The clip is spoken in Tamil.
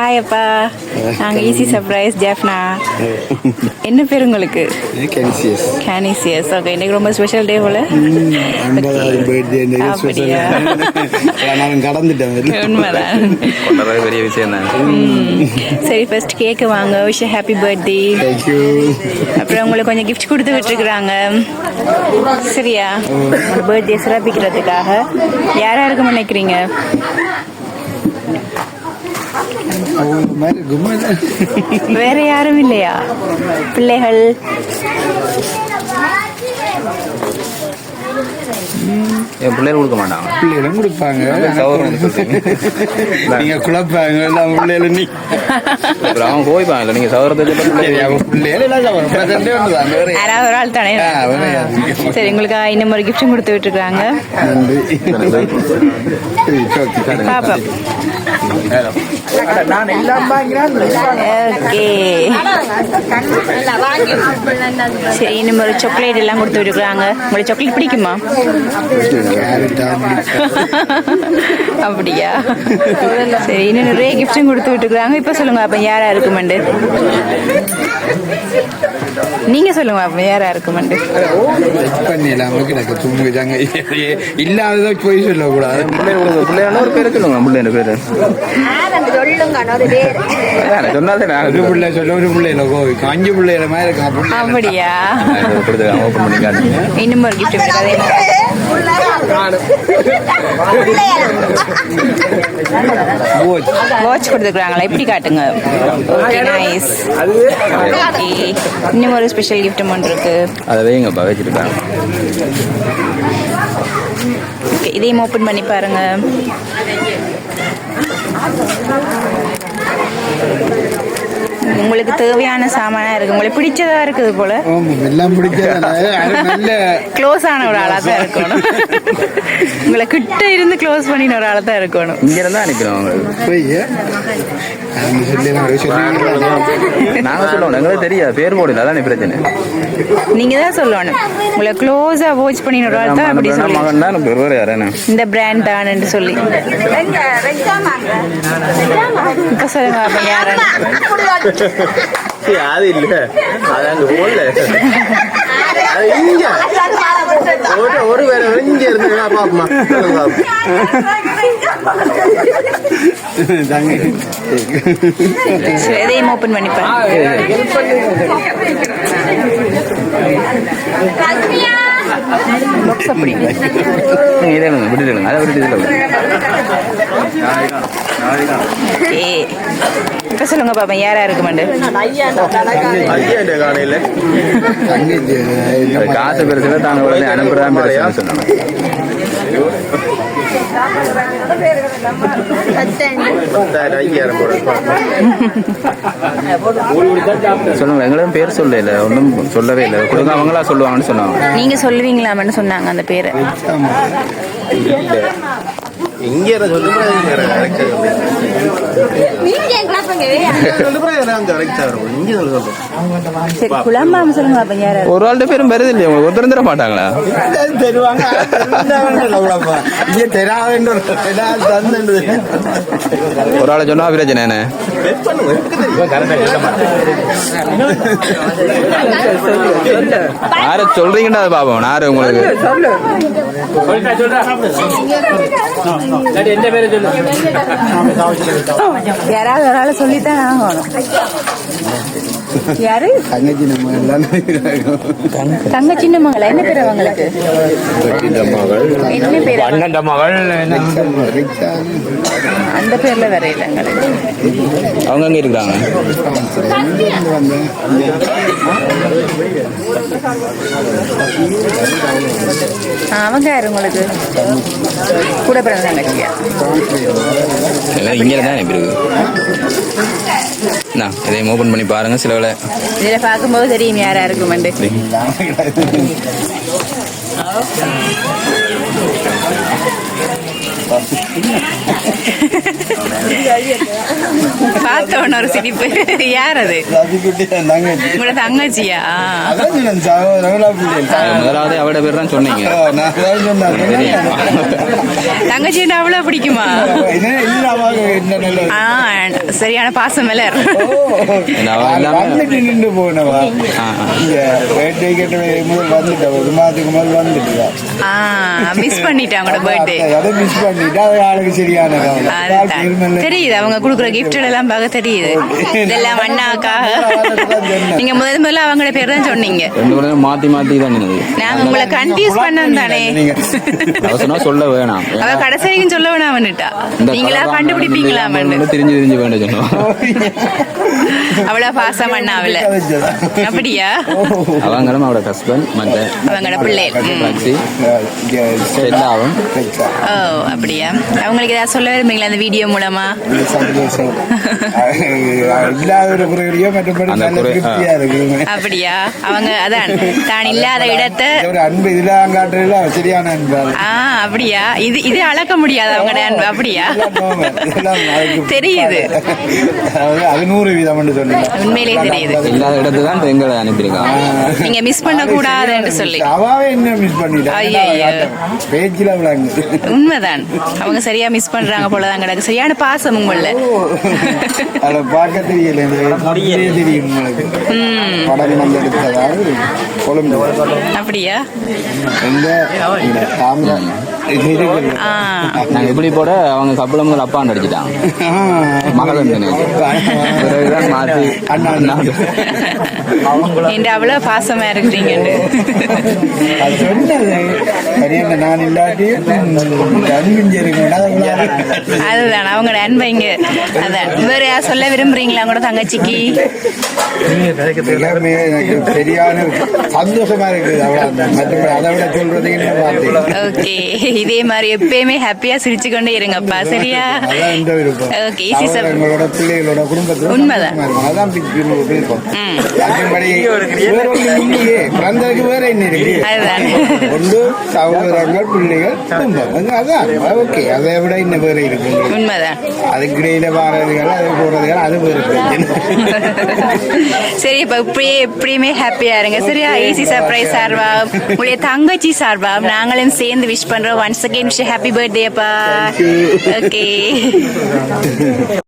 ஹாய் அப்பா, நாங்கள் ஈஸி சர்ப்ரைஸ் ஜெஃப்னா. என்ன பேர் உங்களுக்கு? கேனிசியஸ். ஓகே, இன்னைக்கு ரொம்ப ஸ்பெஷல் டே போல. உண்மைதான், பெரிய விஷயம் தான். சரி, ஃபர்ஸ்ட் கேக்கு வாங்க. Wish happy birthday. அப்புறம் உங்களுக்கு கொஞ்சம் கிஃப்ட் கொடுத்து விட்டுருக்குறாங்க. சரியா? உங்களோட பர்த்டே சிறப்பிக்கிறதுக்காக யாரா இருக்குன்னு நினைக்கிறீங்க? வேற யாரும் இல்லையா? பிள்ளைகள் என் பிள்ளைகள் கொடுக்க மாட்டாங்க. பிள்ளைகளும் கொடுப்பாங்க. நீங்க குழப்பாங்க பிள்ளைகள். நீ அவங்க கோவிப்பாங்கல்ல, நீங்க சவரத்தை யாராவது ஒரு ஆள் தானே. சரி, உங்களுக்கு இன்னும் ஒரு கிஃப்டும் கொடுத்து விட்டுருக்காங்க. பாப்போம். சரி, இன்னும் ஒரு சாக்லேட் எல்லாம் கொடுத்து விட்டுருக்காங்க. உங்களுக்கு சாக்லேட் பிடிக்குமா? அப்படியா? சரி, இன்னும் நிறைய கிஃப்டும் கொடுத்து விட்டுருக்காங்க. இப்ப சொல்லுங்க அப்ப யாரா இருக்குமெண்டு. நீங்க சொல்லுங்க அப்ப யாரா இருக்குமெண்டு. இல்லாத போய் சொல்லக்கூடாது. பிள்ளையான ஒரு பேரு சொல்லுங்க. பிள்ளைங்க பேரு காஞ்சி பிள்ளைல மாதிரி இருக்கான். அப்படியா? இன்னும் ஒரு கிஃப்ட் வாட்ச் கொடுத்துருக்காங்களா? எப்படி காட்டுங்க. Okay, nice. இன்னும் ஒரு ஸ்பெஷல் கிஃப்ட் ஒன்று இருக்கு. அதை வைங்கப்பா, வச்சுருக்காங்க. ஓகே, இதையும் ஓப்பன் பண்ணி பாருங்க. உங்களுக்கு தேவையான சாமானா இருக்கு. உங்களுக்கு பிடிச்சதா இருக்குது போல. எல்லாம் பிடிச்சதா. க்ளோஸ் ஆன ஒரு ஆளா தான் இருக்கணும். உங்களை கிட்ட இருந்து க்ளோஸ் பண்ணின ஒரு ஆளா தான் இருக்கணும். இங்க இருந்தா அனுப்பிடுவோம். நாங்க சொல்லணும், எங்களுக்கு தெரியாது. பேர் போடல, அதான் பிரச்சனை. நீங்க தான் சொல்லணும். உங்களை க்ளோஸா வாட்ச் பண்ணின ஒரு ஆள் தான் அப்படி சொல்லணும். இந்த பிராண்ட் தான் சொல்லி இப்ப சொல்லுங்க அப்ப யாரு? அது இல்ல, அது அங்க போடல. ஒரு வேற இங்க இருந்து பாப்பமா. எதையும் ஓப்பன் பண்ணிப்பேன். இப்ப சொல்லுங்க பாப்பா, யாரா இருக்குமாண்டு. காசு பெருசுல தாங்க உடனே அனுப்புறதான் பெருசு சொன்னாங்க. சொல்லுங்க, எங்களும் பேர் சொல்லல, ஒன்றும் சொல்லவே இல்லை. கொடுங்க, அவங்களா சொல்லுவாங்கன்னு சொன்னாங்க. நீங்க சொல்லுவீங்களாமன்னு சொன்னாங்க அந்த பேரை. இங்க குழம்பாம சொல்லுங்க அப்ப யாரு? ஒரு ஆள்கிட்ட பேரும் வருது இல்லையா? உங்களுக்கு ஒருத்தரும் தர மாட்டாங்களா? ஒரு ஆளை சொன்னா பிரச்சனை என்ன? யார சொல்றீங்கன்னா அது பாப்போம். யாரு உங்களுக்கு யாராவது ஒரு ஆளை சொல்லித்தான் ஆகணும். யாரு? தங்க சின்ன மகள். என்ன பேர் அவங்களுக்கு? என்ன பேர்? அந்த பேர்ல வேற இல்லைங்களுக்கு. அவங்க அங்க இருக்கிறாங்க. அவங்க யாரு உங்களுக்கு? கூட பிறந்த தங்கச்சியா? இங்க தான் இருக்கு. இதையும் ஓபன் பண்ணி பாருங்க. சில வேலை இதில் பார்க்கும்போது தெரியும் யாரா இருக்குமெண்டு. பார்த்தவன ஒரு சிரிப்பு. யார் அது? ரவிக்குட்டி தங்கச்சி. உங்களோட தங்கச்சியா? அதான் சொன்னேன், ரகுலா பிள்ளை. முதலாவது அவட பேர் தான் சொன்னீங்க. நான் அதான் சொன்னேன். தங்கச்சி அவ்வளவு பிடிக்குமா? என்ன நல்ல சரியான பாசம் மலர். வந்துட்டு நின்று போனவா வேட்டை கேட்ட முதல் வந்துட்டா, ஒரு மாதத்துக்கு முதல் வந்துட்டுதான். மிஸ் பண்ணிட்டேன் உங்களோட பர்த்டே. அதை மிஸ் பண்ணிட்டு அது ஆளுக்கு சரியான தெரியுது, அவங்க கொடுக்குற கிஃப்ட் எல்லாம் பார்க்க தெரியுது. இதெல்லாம் அண்ணாக்காக. நீங்க முதல்ல அவங்களோட பேர் தான் சொன்னீங்க. மாத்தி மாத்தி தான் நாங்க உங்களை கன்ஃபியூஸ் பண்ணோம் தானே. சொல்ல வேணாம், அவ கடைசி வரைக்கும் சொல்ல வேணாம்னுட்டா. நீங்களா கண்டுபிடிப்பீங்களாமன்னு தெரிஞ்சு தெரிஞ்சு வேண்டாம் சொன்னோம். அவ்வளவு பாசம் பண்ணாவில. அப்படியா? அவங்களும் அவரோட ஹஸ்பண்ட் மற்ற அவங்களோட பிள்ளை எல்லாவும். ஓ அப்படியா? அவங்களுக்கு ஏதாவது சொல்ல விரும்புறீங்களா அந்த வீடியோ மூலமா? சந்தோஷம். இல்லாத ஒரு குறையோ மற்றபடி நல்ல திருப்தியா இருக்கு. அப்படியா? அவங்க அதான் தான் இல்லாத இடத்தை ஒரு அன்பு இதெல்லாம் காட்டுறதுல சரியான அன்பு. அப்படியா? இது அளக்க முடியாது அவங்களோட அன்பு. அப்படியா? தெரியுது, அது 100% சொன்னீங்க. உண்மையிலேயே தெரியுது. இல்லாத இடத்து தான் எங்களை அனுப்பியிருக்காங்க. நீங்க மிஸ் பண்ண கூடாது என்று சொல்லி. அவாவே என்ன மிஸ் பண்ணிட்டா பேச்சில விளாங்க. உண்மைதான், அவங்க சரியா மிஸ் பண்றாங்க போலதான் கிடக்கு. சரியான பாசம் உங்கள. அதை பார்க்க தெரியல, தெரியும் உங்களுக்கு. படம் வந்து எடுத்ததாவது கொழும்பு. அப்படியா? நாங்க எப்படி போட அவங்க கப்பலம் அப்பா அடிச்சுட்டாங்க. மகள் மாத்தி என்று அவ்வளவு பாசமா இருக்கிறீங்க. நான் இல்லாட்டி அதுதான் அவங்களோட அன்பை இங்க. அதான் வேற யார் சொல்ல விரும்புறீங்களா கூட தங்கச்சிக்கு? எல்லாமே எனக்கு சரியான சந்தோஷமா இருக்குது. அதை விட சொல்றது. ஓகே, இதே மாதிரி எப்பயுமே ஹாப்பியா சிரிச்சு கொண்டே இருங்கப்பா. சரியா? ஓகே, எங்களோட பிள்ளைகளோட குடும்பத்துல உண்மைதான். அதான் விருப்பம். பிறந்ததுக்கு வேற என்ன இருக்கு? அதுதான் ஒன்று சகோதரங்கள், பிள்ளைகள், குடும்பம். அதான் ஓகே. அதை விட இன்னும் வேற இருக்கு. உண்மைதான். அதுக்கு இடையில வாரதுகள், அது போறதுகள், அது வேறு பிரச்சனை. சரி, இப்ப இப்படியே எப்படியுமே ஹாப்பியா இருங்க. சரியா? ஏசி சர்ப்ரைஸ் சார்பா, உங்களுடைய தங்கச்சி சார்பா நாங்களும் சேர்ந்து விஷ் பண்றோம். Once again wish happy birthday அப்பா. ஓகே.